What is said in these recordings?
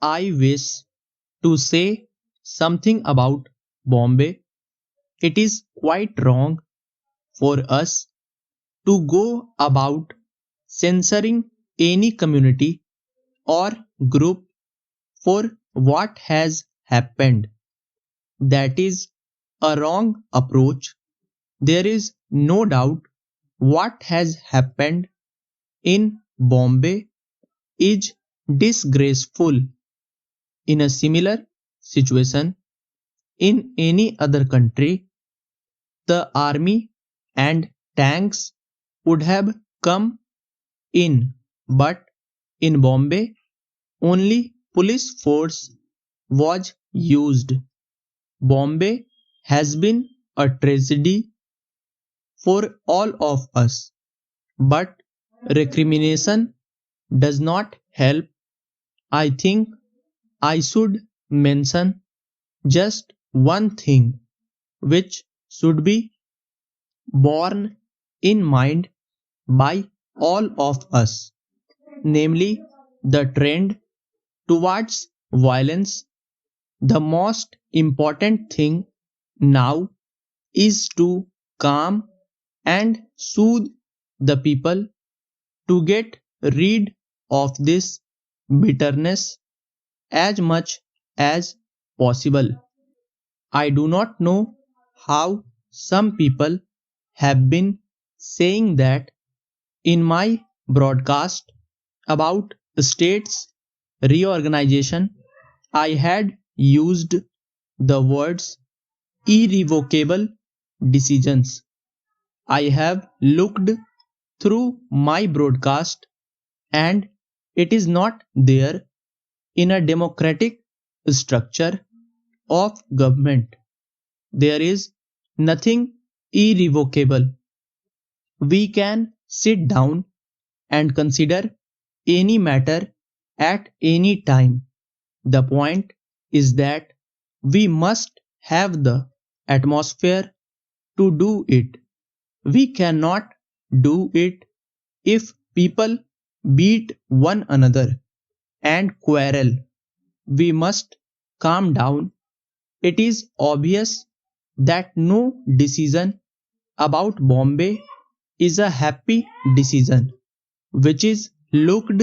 I wish to say something about Bombay. It is quite wrong for us to go about censoring any community or group for what has happened. That is a wrong approach. There is no doubt what has happened in Bombay is disgraceful. In a similar situation in any other country, the army and tanks would have come in, but in Bombay, only police force was used. Bombay has been a tragedy for all of us, but recrimination does not help. I think I should mention just one thing which should be borne in mind by all of us, namely the trend towards violence. The most important thing now is to calm and soothe the people to get rid of this bitterness as much as possible. I do not know how some people have been saying that in my broadcast about states reorganization, I had used the words irrevocable decisions. I have looked through my broadcast and it is not there in a democratic structure of government. There is nothing irrevocable. We can sit down and consider any matter at any time. The point is that we must have the atmosphere to do it. We cannot do it if people beat one another and quarrel. We must calm down. It is obvious that no decision about Bombay is a happy decision, which is looked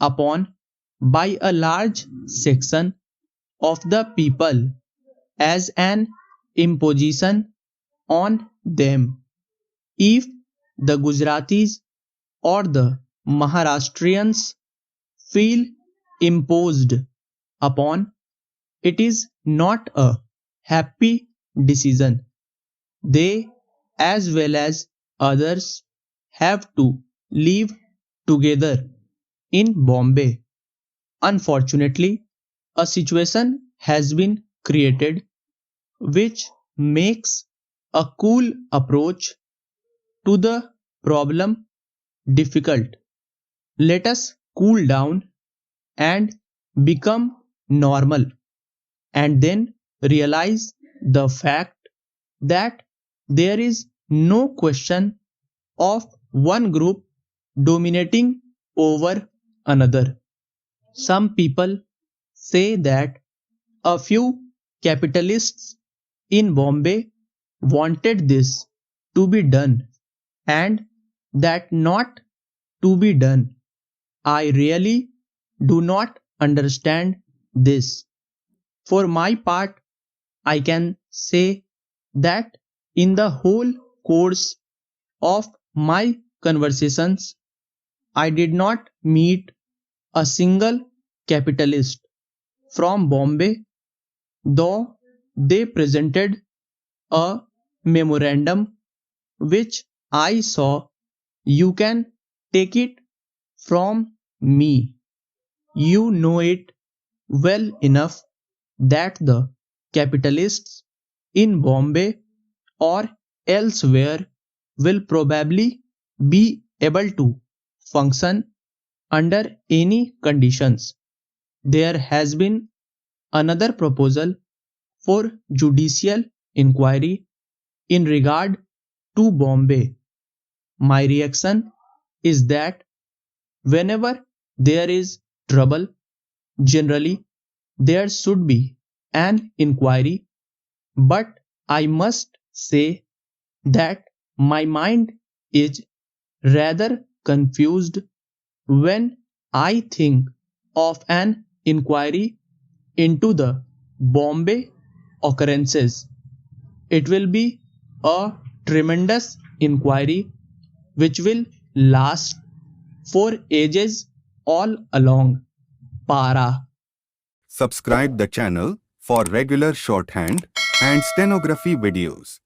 upon by a large section of the people as an imposition on them. If the Gujaratis or the Maharashtrians feel imposed upon, it is not a happy decision. They, as well as others, have to live together in Bombay. Unfortunately, a situation has been created which makes a cool approach to the problem difficult. Let us cool down and become normal and then realize the fact that there is no question of one group dominating over another. Some people say that a few capitalists in Bombay wanted this to be done and that not to be done. I really do not understand this. For my part, I can say that in the whole course of my conversations, I did not meet a single capitalist from Bombay, though they presented a memorandum which I saw. You can take it from me. You know it well enough that the capitalists in Bombay or elsewhere will probably be able to function under any conditions. There has been another proposal for judicial inquiry in regard to Bombay. My reaction is that whenever there is trouble, Generally, there should be an inquiry, but I must say that my mind is rather confused when I think of an inquiry into the Bombay occurrences. It will be a tremendous inquiry which will last for ages all along. Para. Subscribe the channel for regular shorthand and stenography videos.